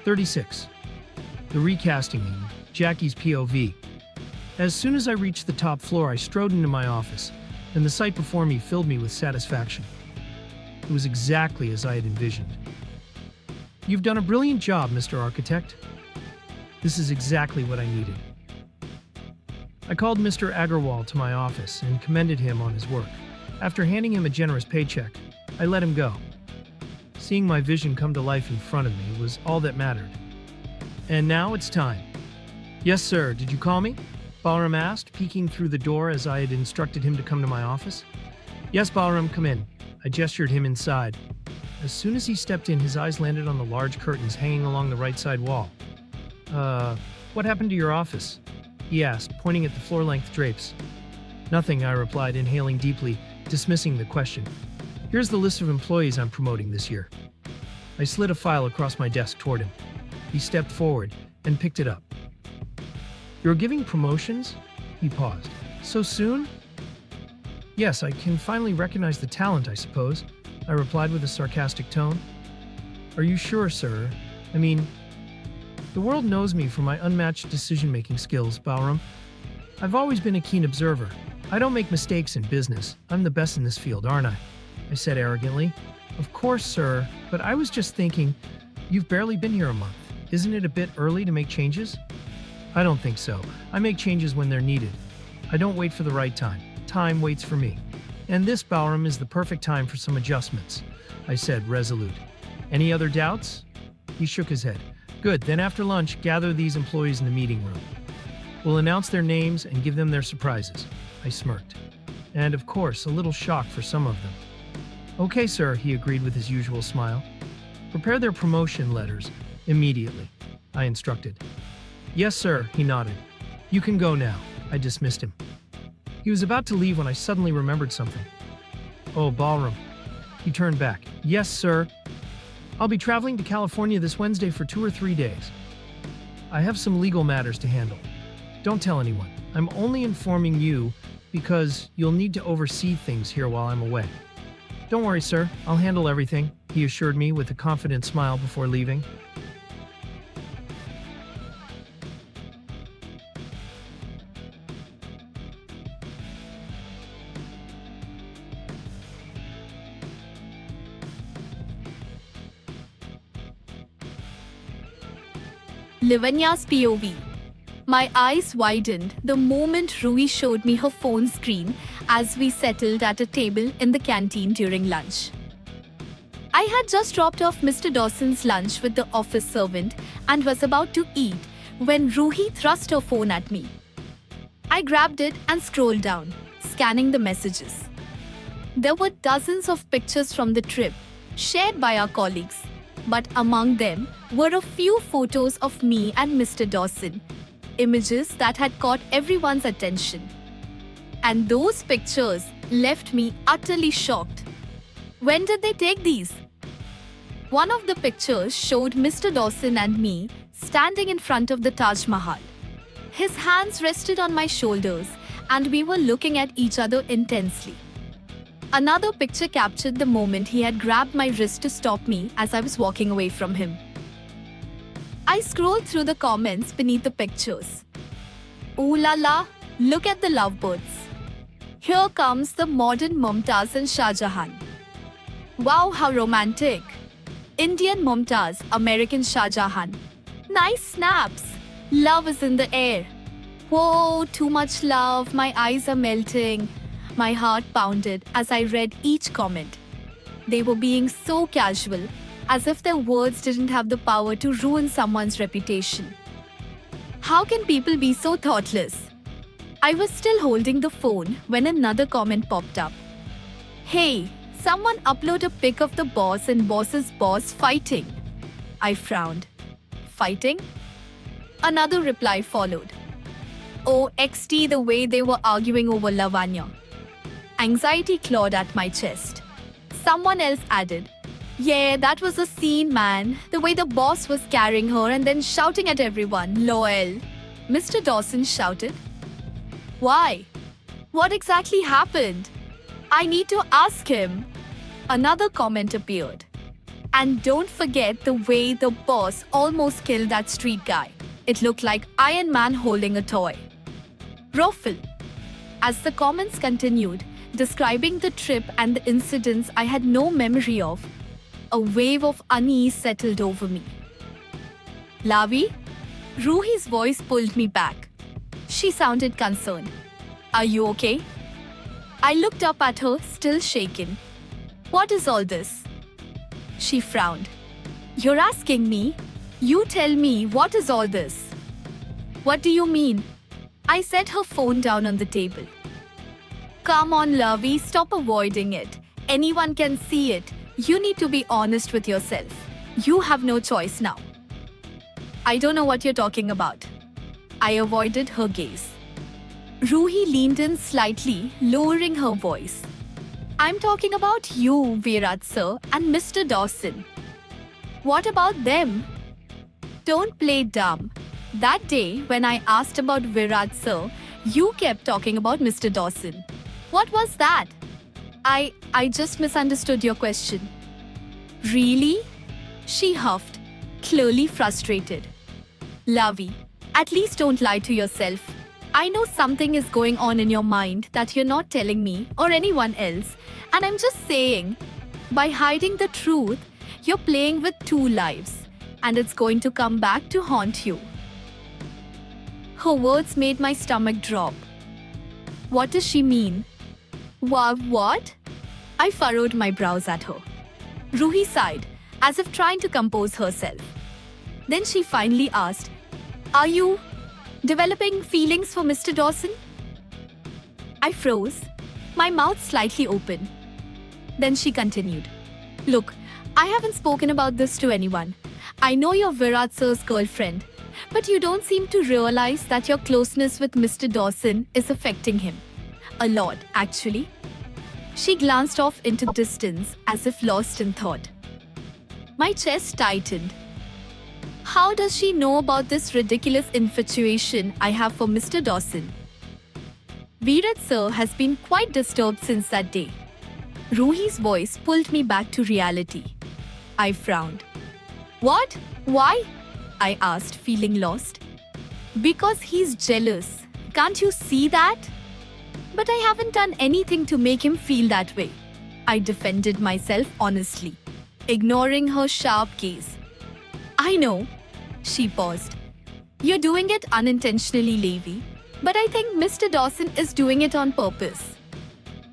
36. The recasting in Jackie's POV. As soon as I reached the top floor, I strode into my office, and the sight before me filled me with satisfaction. It was exactly as I had envisioned. You've done a brilliant job, Mr. Architect. This is exactly what I needed. I called Mr. Agarwal to my office and commended him on his work. After handing him a generous paycheck, I let him go. Seeing my vision come to life in front of me was all that mattered. And now it's time. Yes, sir. Did you call me? Balaram asked, peeking through the door as I had instructed him to come to my office. Yes, Balaram, come in. I gestured him inside. As soon as he stepped in, his eyes landed on the large curtains hanging along the right side wall. What happened to your office? He asked, pointing at the floor-length drapes. Nothing, I replied, inhaling deeply, dismissing the question. Here's the list of employees I'm promoting this year. I slid a file across my desk toward him. He stepped forward and picked it up. You're giving promotions? He paused. So soon? Yes, I can finally recognize the talent, I suppose, I replied with a sarcastic tone. Are you sure, sir? I mean, the world knows me for my unmatched decision-making skills, Balaram. I've always been a keen observer. I don't make mistakes in business. I'm the best in this field, aren't I said arrogantly. Of course, sir, but I was just thinking, you've barely been here a month. Isn't it a bit early to make changes? I don't think so. I make changes when they're needed. I don't wait for the right time. Time waits for me. And this, Balaram, is the perfect time for some adjustments, I said, resolute. Any other doubts? He shook his head. Good, then after lunch, gather these employees in the meeting room. We'll announce their names and give them their surprises. I smirked. And, of course, a little shock for some of them. Okay, sir, he agreed with his usual smile. Prepare their promotion letters immediately, I instructed. Yes, sir, he nodded. You can go now. I dismissed him. He was about to leave when I suddenly remembered something. Oh, Balaram. He turned back. Yes, sir. I'll be traveling to California this Wednesday for 2 or 3 days. I have some legal matters to handle. Don't tell anyone. I'm only informing you because you'll need to oversee things here while I'm away. Don't worry, sir. I'll handle everything, he assured me with a confident smile before leaving. Lavanya's POV. My eyes widened the moment Rui showed me her phone screen as we settled at a table in the canteen during lunch. I had just dropped off Mr. Dawson's lunch with the office servant and was about to eat when Ruhi thrust her phone at me. I grabbed it and scrolled down, scanning the messages. There were dozens of pictures from the trip, shared by our colleagues, but among them were a few photos of me and Mr. Dawson, images that had caught everyone's attention. And those pictures left me utterly shocked. When did they take these? One of the pictures showed Mr. Dawson and me standing in front of the Taj Mahal. His hands rested on my shoulders and we were looking at each other intensely. Another picture captured the moment he had grabbed my wrist to stop me as I was walking away from him. I scrolled through the comments beneath the pictures. Ooh la la, look at the lovebirds. Here comes the modern Mumtaz and Shah Jahan. Wow, how romantic. Indian Mumtaz, American Shah Jahan. Nice snaps. Love is in the air. Whoa, too much love. My eyes are melting. My heart pounded as I read each comment. They were being so casual, as if their words didn't have the power to ruin someone's reputation. How can people be so thoughtless? I was still holding the phone when another comment popped up. Hey, someone upload a pic of the boss and boss's boss fighting. I frowned. Fighting? Another reply followed. Oh, XT the way they were arguing over Lavanya. Anxiety clawed at my chest. Someone else added, yeah, that was a scene, man. The way the boss was carrying her and then shouting at everyone, lol. Mr. Dawson shouted. Why? What exactly happened? I need to ask him. Another comment appeared. And don't forget the way the boss almost killed that street guy. It looked like Iron Man holding a toy. Roffle. As the comments continued, describing the trip and the incidents I had no memory of, a wave of unease settled over me. Lavi? Ruhi's voice pulled me back. She sounded concerned. Are you okay? I looked up at her, still shaken. What is all this? She frowned. You're asking me? You tell me, what is all this? What do you mean? I set her phone down on the table. Come on, Lavi, stop avoiding it. Anyone can see it. You need to be honest with yourself. You have no choice now. I don't know what you're talking about. I avoided her gaze. Ruhi leaned in slightly, lowering her voice. I'm talking about you, Virat sir, and Mr. Dawson. What about them? Don't play dumb. That day, when I asked about Virat sir, you kept talking about Mr. Dawson. What was that? I just misunderstood your question. Really? She huffed, clearly frustrated. Lavi, at least don't lie to yourself. I know something is going on in your mind that you're not telling me or anyone else, and I'm just saying, by hiding the truth, you're playing with two lives, and it's going to come back to haunt you. Her words made my stomach drop. What does she mean? What? I furrowed my brows at her. Ruhi sighed, as if trying to compose herself. Then she finally asked, Are you developing feelings for Mr. Dawson? I froze, my mouth slightly open. Then she continued, Look, I haven't spoken about this to anyone. I know you're Virat sir's girlfriend, but you don't seem to realize that your closeness with Mr. Dawson is affecting him. A lot, actually. She glanced off into the distance as if lost in thought. My chest tightened. How does she know about this ridiculous infatuation I have for Mr. Dawson? Virat sir has been quite disturbed since that day. Ruhi's voice pulled me back to reality. I frowned. What? Why? I asked, feeling lost. Because he's jealous. Can't you see that? But I haven't done anything to make him feel that way. I defended myself honestly, ignoring her sharp gaze. I know. She paused. You're doing it unintentionally, Lavi, but I think Mr. Dawson is doing it on purpose.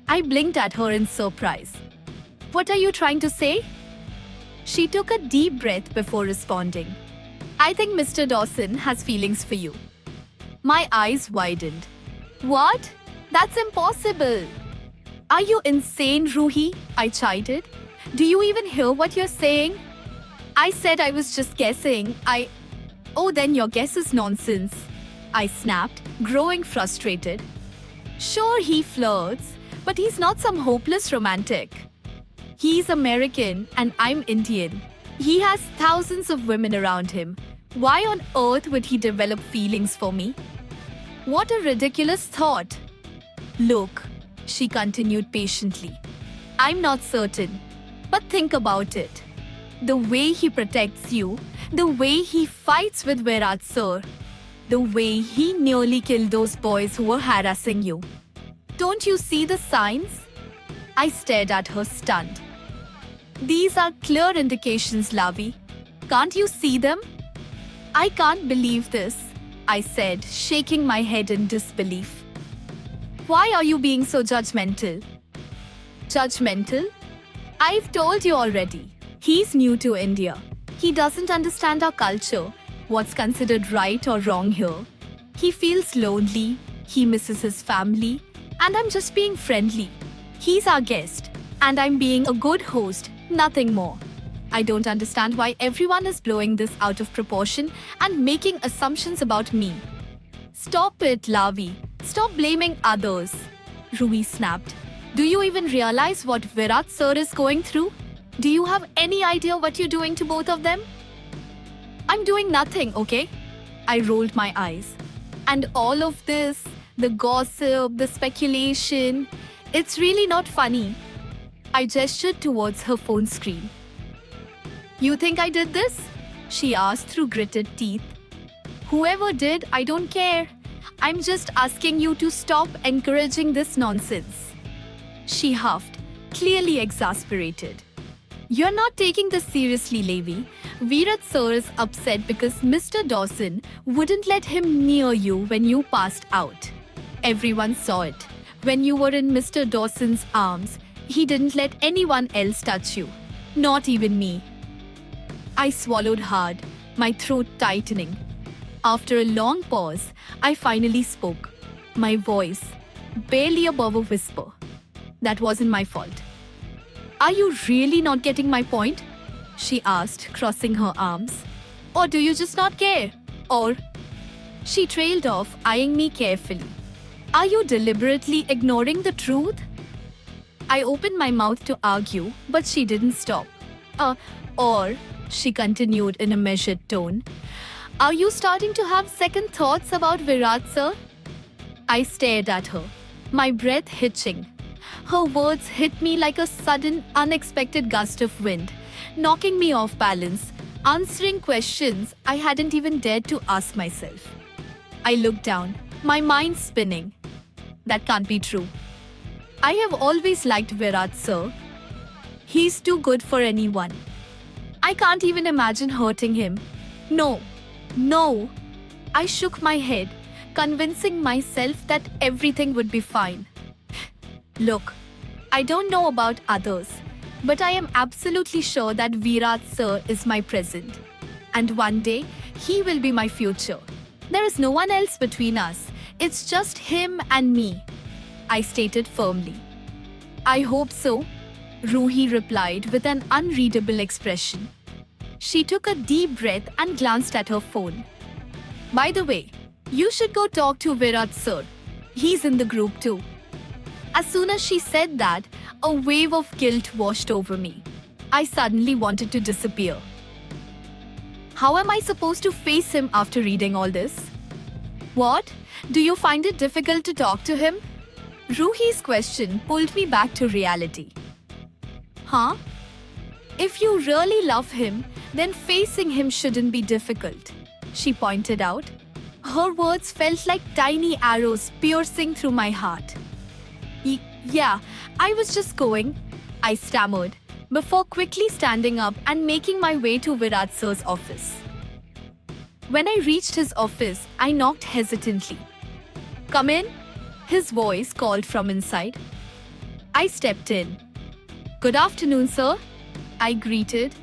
I blinked at her in surprise. What are you trying to say? She took a deep breath before responding. I think Mr. Dawson has feelings for you. My eyes widened. What? That's impossible. Are you insane, Ruhi? I chided. Do you even hear what you're saying? I said I was just guessing. Oh, then your guess is nonsense. I snapped, growing frustrated. Sure, he flirts, but he's not some hopeless romantic. He's American and I'm Indian. He has thousands of women around him. Why on earth would he develop feelings for me? What a ridiculous thought. Look, she continued patiently. I'm not certain, but think about it. The way he protects you, the way he fights with Virat sir, the way he nearly killed those boys who were harassing you. Don't you see the signs? I stared at her stunned. These are clear indications, Lavi. Can't you see them? I can't believe this, I said, shaking my head in disbelief. Why are you being so judgmental? Judgmental? I've told you already. He's new to India. He doesn't understand our culture, what's considered right or wrong here. He feels lonely, he misses his family, and I'm just being friendly. He's our guest, and I'm being a good host, nothing more. I don't understand why everyone is blowing this out of proportion and making assumptions about me. Stop it, Lavi. Stop blaming others. Ruhi snapped. Do you even realize what Virat sir is going through? Do you have any idea what you're doing to both of them? I'm doing nothing, okay? I rolled my eyes. And all of this, the gossip, the speculation, it's really not funny. I gestured towards her phone screen. You think I did this? She asked through gritted teeth. Whoever did, I don't care. I'm just asking you to stop encouraging this nonsense. She huffed, clearly exasperated. You're not taking this seriously, Levi. Virat sir is upset because Mr. Dawson wouldn't let him near you when you passed out. Everyone saw it. When you were in Mr. Dawson's arms, he didn't let anyone else touch you. Not even me. I swallowed hard, my throat tightening. After a long pause, I finally spoke. My voice, barely above a whisper. That wasn't my fault. Are you really not getting my point? She asked, crossing her arms. Or do you just not care? Or... She trailed off, eyeing me carefully. Are you deliberately ignoring the truth? I opened my mouth to argue, but she didn't stop. Or, she continued in a measured tone, are you starting to have second thoughts about Virat sir? I stared at her, my breath hitching. Her words hit me like a sudden, unexpected gust of wind, knocking me off balance, answering questions I hadn't even dared to ask myself. I looked down, my mind spinning. That can't be true. I have always liked Virat sir. He's too good for anyone. I can't even imagine hurting him. No. I shook my head, convincing myself that everything would be fine. Look, I don't know about others, but I am absolutely sure that Virat sir is my present. And one day, he will be my future. There is no one else between us. It's just him and me, I stated firmly. I hope so, Ruhi replied with an unreadable expression. She took a deep breath and glanced at her phone. By the way, you should go talk to Virat sir. He's in the group too. As soon as she said that, a wave of guilt washed over me. I suddenly wanted to disappear. How am I supposed to face him after reading all this? What? Do you find it difficult to talk to him? Ruhi's question pulled me back to reality. Huh? If you really love him, then facing him shouldn't be difficult, she pointed out. Her words felt like tiny arrows piercing through my heart. Yeah, I was just going, I stammered, before quickly standing up and making my way to Virat sir's office. When I reached his office, I knocked hesitantly. Come in, his voice called from inside. I stepped in. Good afternoon, sir, I greeted,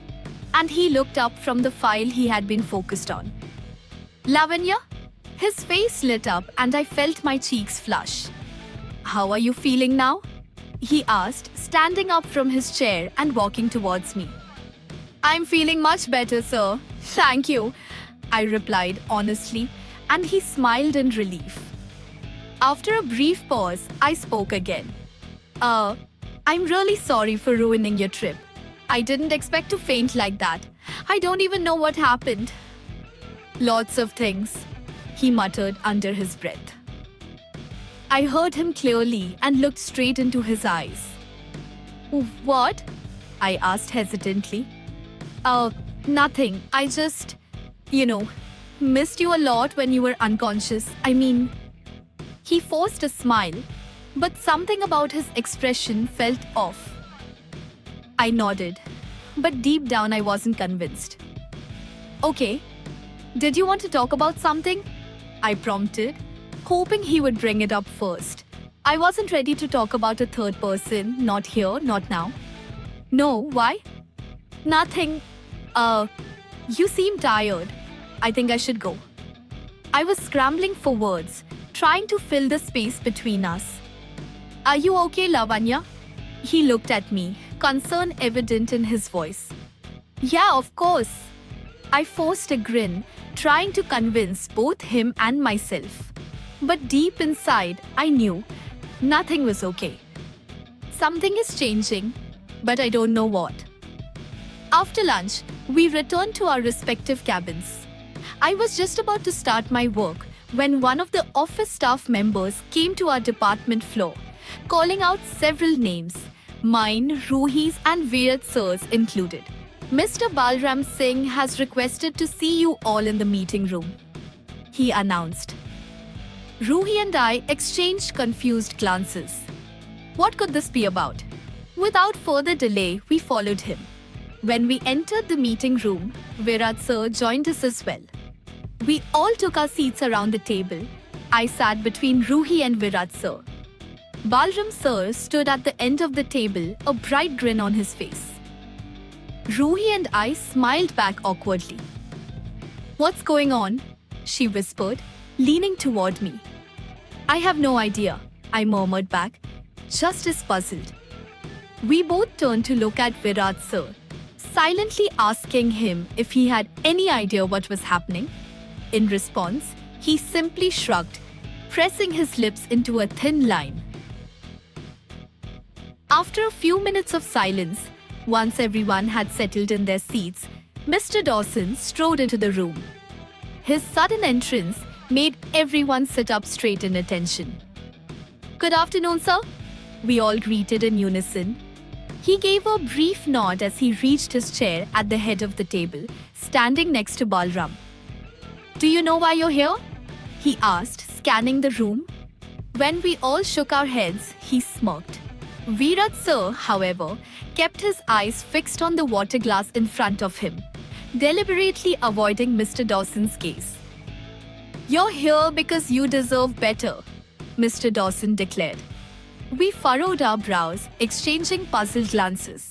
and he looked up from the file he had been focused on. Lavanya? His face lit up and I felt my cheeks flush. How are you feeling now? He asked, standing up from his chair and walking towards me. I'm feeling much better, sir. Thank you, I replied honestly, and he smiled in relief. After a brief pause, I spoke again. I'm really sorry for ruining your trip. I didn't expect to faint like that. I don't even know what happened. Lots of things, he muttered under his breath. I heard him clearly and looked straight into his eyes. What? I asked hesitantly. Nothing. I just, missed you a lot when you were unconscious. He forced a smile, but something about his expression felt off. I nodded, but deep down I wasn't convinced. Okay, did you want to talk about something? I prompted, hoping he would bring it up first. I wasn't ready to talk about a third person, not here, not now. No, why? Nothing. You seem tired. I think I should go. I was scrambling for words, trying to fill the space between us. Are you okay, Lavanya? He looked at me, concern evident in his voice. Yeah, of course. I forced a grin, trying to convince both him and myself. But deep inside, I knew nothing was okay. Something is changing, but I don't know what. After lunch, we returned to our respective cabins. I was just about to start my work when one of the office staff members came to our department floor, calling out several names, mine, Ruhi's and Virat sir's included. Mr. Balram Singh has requested to see you all in the meeting room, he announced. Ruhi and I exchanged confused glances. What could this be about? Without further delay, we followed him. When we entered the meeting room, Virat sir joined us as well. We all took our seats around the table. I sat between Ruhi and Virat sir. Balram sir stood at the end of the table, a bright grin on his face. Ruhi and I smiled back awkwardly. "What's going on?" she whispered, leaning toward me. "I have no idea," I murmured back, just as puzzled. We both turned to look at Virat sir, silently asking him if he had any idea what was happening. In response, he simply shrugged, pressing his lips into a thin line. After a few minutes of silence, once everyone had settled in their seats, Mr. Dawson strode into the room. His sudden entrance made everyone sit up straight in attention. "Good afternoon, sir," we all greeted in unison. He gave a brief nod as he reached his chair at the head of the table, standing next to Balram. "Do you know why you're here?" he asked, scanning the room. When we all shook our heads, he smirked. Virat sir, however, kept his eyes fixed on the water glass in front of him, deliberately avoiding Mr. Dawson's gaze. "You're here because you deserve better," Mr. Dawson declared. We furrowed our brows, exchanging puzzled glances.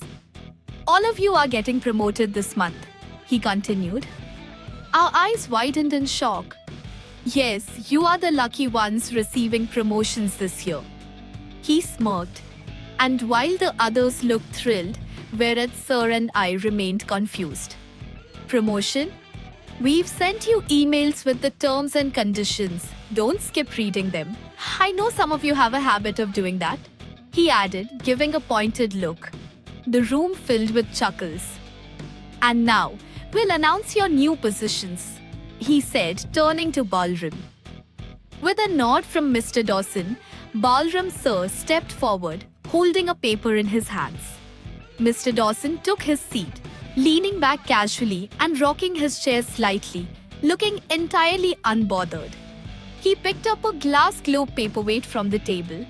"All of you are getting promoted this month," he continued. Our eyes widened in shock. "Yes, you are the lucky ones receiving promotions this year," he smirked. And while the others looked thrilled, Virat sir and I remained confused. "Promotion? We've sent you emails with the terms and conditions. Don't skip reading them. I know some of you have a habit of doing that," he added, giving a pointed look. The room filled with chuckles. "And now, we'll announce your new positions," he said, turning to Balram. With a nod from Mr. Dawson, Balram sir stepped forward, holding a paper in his hands. Mr. Dawson took his seat, leaning back casually and rocking his chair slightly, looking entirely unbothered. He picked up a glass globe paperweight from the table,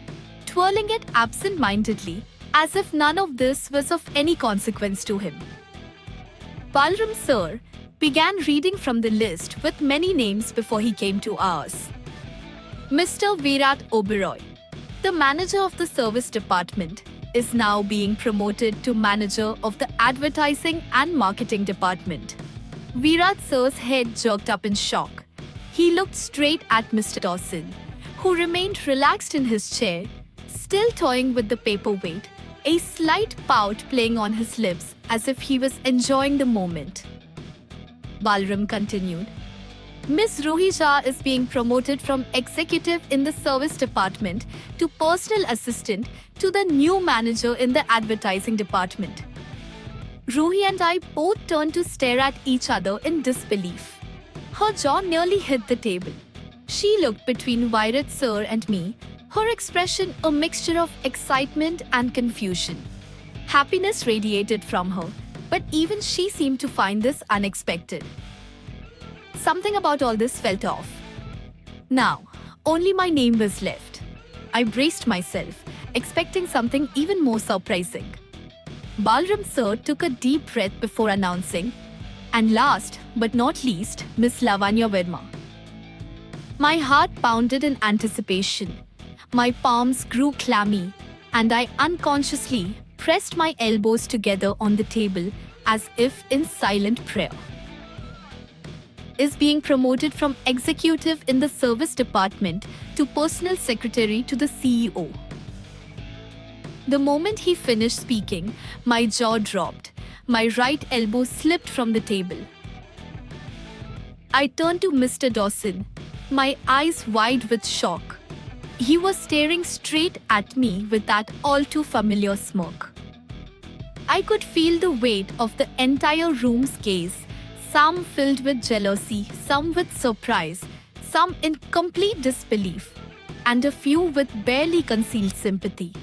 twirling it absent-mindedly, as if none of this was of any consequence to him. Balram sir began reading from the list with many names before he came to ours. Mr. Virat Oberoi, the manager of the service department, is now being promoted to manager of the advertising and marketing department. Virat sir's head jerked up in shock. He looked straight at Mr. Dawson, who remained relaxed in his chair, still toying with the paperweight, a slight pout playing on his lips as if he was enjoying the moment. Balram continued. "Miss Ruhi Jha is being promoted from executive in the service department to personal assistant to the new manager in the advertising department." Ruhi and I both turned to stare at each other in disbelief. Her jaw nearly hit the table. She looked between Virat sir and me, her expression a mixture of excitement and confusion. Happiness radiated from her, but even she seemed to find this unexpected. Something about all this felt off. Now, only my name was left. I braced myself, expecting something even more surprising. Balram sir took a deep breath before announcing, and last but not least, Miss Lavanya Verma. My heart pounded in anticipation. My palms grew clammy, and I unconsciously pressed my elbows together on the table as if in silent prayer. Is being promoted from executive in the service department to personal secretary to the CEO. The moment he finished speaking, my jaw dropped. My right elbow slipped from the table. I turned to Mr. Dawson, my eyes wide with shock. He was staring straight at me with that all too familiar smirk. I could feel the weight of the entire room's gaze, some filled with jealousy, some with surprise, some in complete disbelief, and a few with barely concealed sympathy.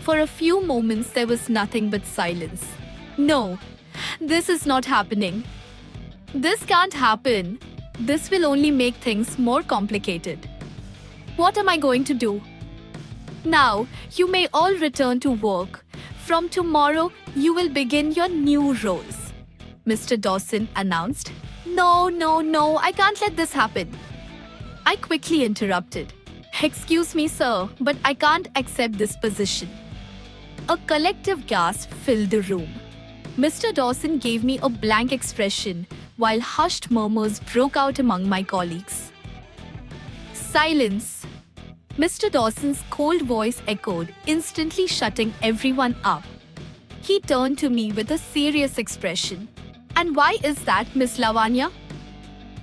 For a few moments there was nothing but silence. No, This is not happening. This can't happen. This will only make things more complicated. What am I going to do? Now, you may all return to work. From tomorrow, you will begin your new roles, Mr. Dawson announced. No, I can't let this happen. I quickly interrupted. Excuse me, sir, but I can't accept this position. A collective gasp filled the room. Mr. Dawson gave me a blank expression while hushed murmurs broke out among my colleagues. Silence. Mr. Dawson's cold voice echoed, instantly shutting everyone up. He turned to me with a serious expression. And why is that, Miss Lavanya?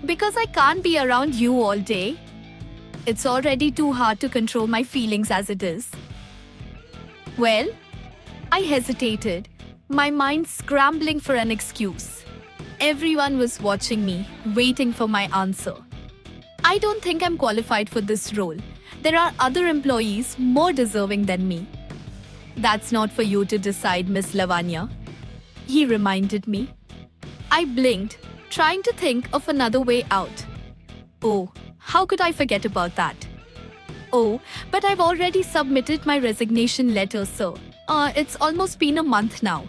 Because I can't be around you all day. It's already too hard to control my feelings as it is. Well, I hesitated, my mind scrambling for an excuse. Everyone was watching me, waiting for my answer. I don't think I'm qualified for this role. There are other employees more deserving than me. That's not for you to decide, Miss Lavanya, he reminded me. I blinked, trying to think of another way out. Oh, how could I forget about that? Oh, but I've already submitted my resignation letter, sir. It's almost been a month now.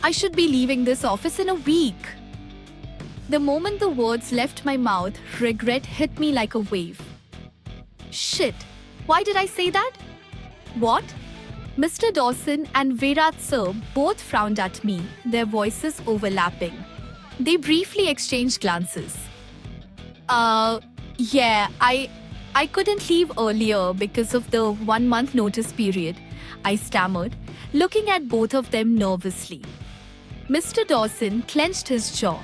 I should be leaving this office in a week. The moment the words left my mouth, regret hit me like a wave. Shit, why did I say that? What? Mr. Dawson and Virat sir both frowned at me, their voices overlapping. They briefly exchanged glances. Yeah, I couldn't leave earlier because of the 1 month notice period, I stammered, looking at both of them nervously. Mr. Dawson clenched his jaw,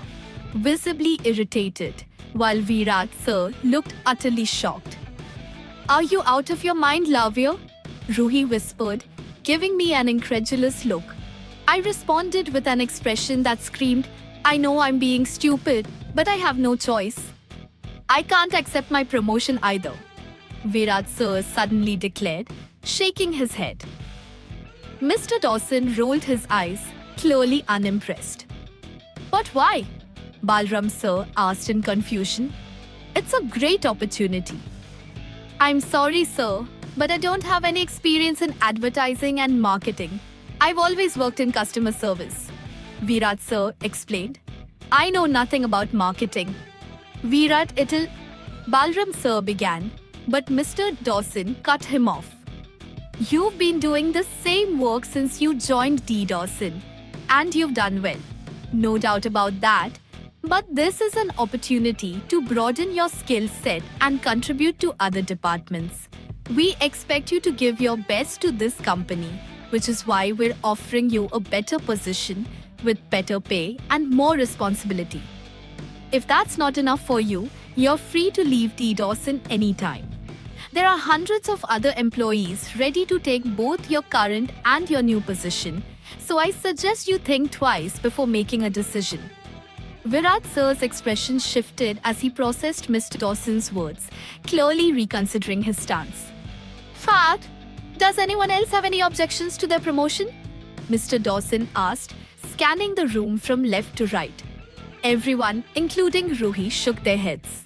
visibly irritated, while Virat sir looked utterly shocked. Are you out of your mind, Lavya? Ruhi whispered, giving me an incredulous look. I responded with an expression that screamed, I know I'm being stupid, but I have no choice. I can't accept my promotion either, Virat sir suddenly declared, shaking his head. Mr. Dawson rolled his eyes, clearly unimpressed. But why? Balram sir asked in confusion. It's a great opportunity. I'm sorry, sir, but I don't have any experience in advertising and marketing. I've always worked in customer service, Virat sir explained. I know nothing about marketing. Balram sir began, but Mr. Dawson cut him off. You've been doing the same work since you joined D. Dawson, and you've done well. No doubt about that. But this is an opportunity to broaden your skill set and contribute to other departments. We expect you to give your best to this company, which is why we're offering you a better position with better pay and more responsibility. If that's not enough for you, you're free to leave D. Dawson anytime. There are hundreds of other employees ready to take both your current and your new position, so I suggest you think twice before making a decision. Virat sir's expression shifted as he processed Mr. Dawson's words, clearly reconsidering his stance. Fact, does anyone else have any objections to their promotion? Mr. Dawson asked, scanning the room from left to right. Everyone, including Ruhi, shook their heads.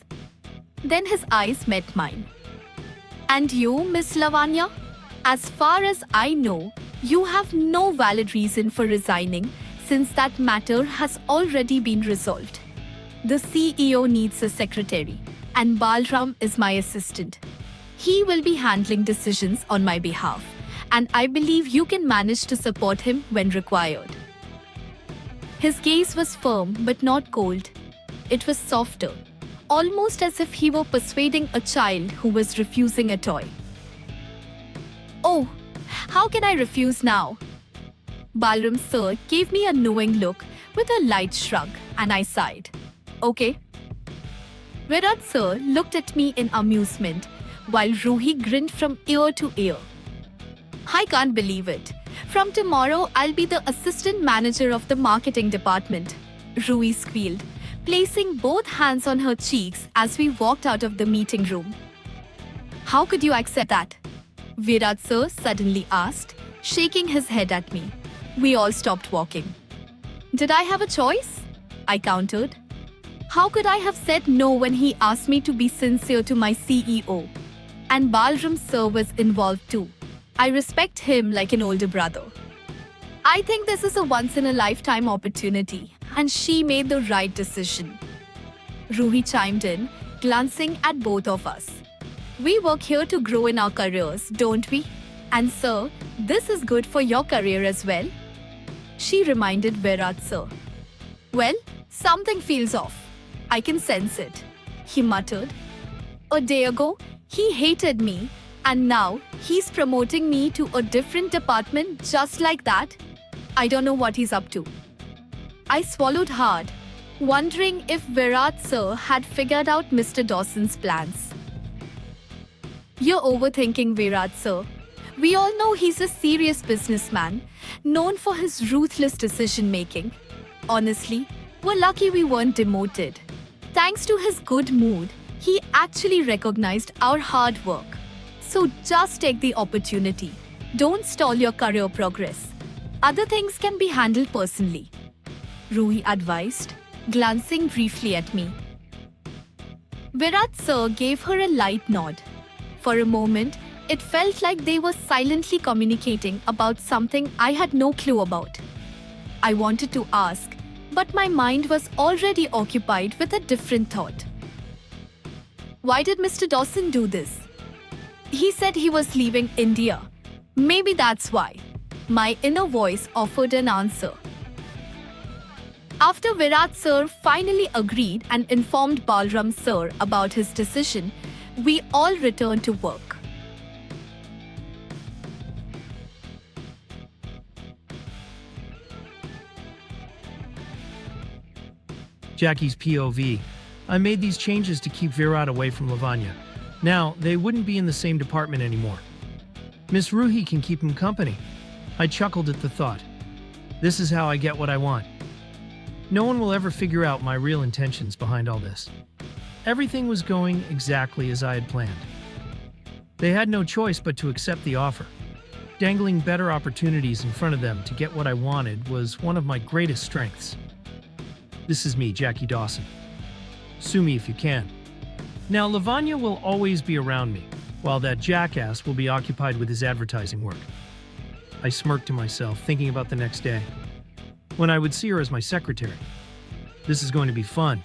Then his eyes met mine. And you, Miss Lavanya? As far as I know, you have no valid reason for resigning since that matter has already been resolved. The CEO needs a secretary, and Balram is my assistant. He will be handling decisions on my behalf, and I believe you can manage to support him when required. His gaze was firm but not cold. It was softer, almost as if he were persuading a child who was refusing a toy. Oh, how can I refuse now? Balram sir gave me a knowing look with a light shrug, and I sighed. Okay. Virat sir looked at me in amusement, while Ruhi grinned from ear to ear. I can't believe it. From tomorrow, I'll be the assistant manager of the marketing department, Ruhi squealed, placing both hands on her cheeks as we walked out of the meeting room. How could you accept that? Virat sir suddenly asked, shaking his head at me. We all stopped walking. Did I have a choice? I countered. How could I have said no when he asked me to be sincere to my CEO? And Balram sir was involved too. I respect him like an older brother. I think this is a once-in-a-lifetime opportunity, and she made the right decision. Ruhi chimed in, glancing at both of us. We work here to grow in our careers, don't we? And sir, this is good for your career as well. She reminded Virat sir. Well, something feels off. I can sense it, he muttered. A day ago, he hated me, and now he's promoting me to a different department just like that. I don't know what he's up to. I swallowed hard, wondering if Virat sir had figured out Mr. Dawson's plans. You're overthinking Virat sir. We all know he's a serious businessman, known for his ruthless decision making. Honestly, we're lucky we weren't demoted. Thanks to his good mood, he actually recognized our hard work. So just take the opportunity. Don't stall your career progress. Other things can be handled personally, Ruhi advised, glancing briefly at me. Virat sir gave her a light nod. For a moment, it felt like they were silently communicating about something I had no clue about. I wanted to ask, but my mind was already occupied with a different thought. Why did Mr. Dawson do this? He said he was leaving India. Maybe that's why. My inner voice offered an answer. After Virat sir finally agreed and informed Balram sir about his decision, we all returned to work. Jackie's POV. I made these changes to keep Virat away from Lavanya. Now, they wouldn't be in the same department anymore. Miss Ruhi can keep him company. I chuckled at the thought. This is how I get what I want. No one will ever figure out my real intentions behind all this. Everything was going exactly as I had planned. They had no choice but to accept the offer. Dangling better opportunities in front of them to get what I wanted was one of my greatest strengths. This is me, Jackie Dawson. Sue me if you can. Now, Lavanya will always be around me, while that jackass will be occupied with his advertising work. I smirked to myself, thinking about the next day, when I would see her as my secretary. This is going to be fun.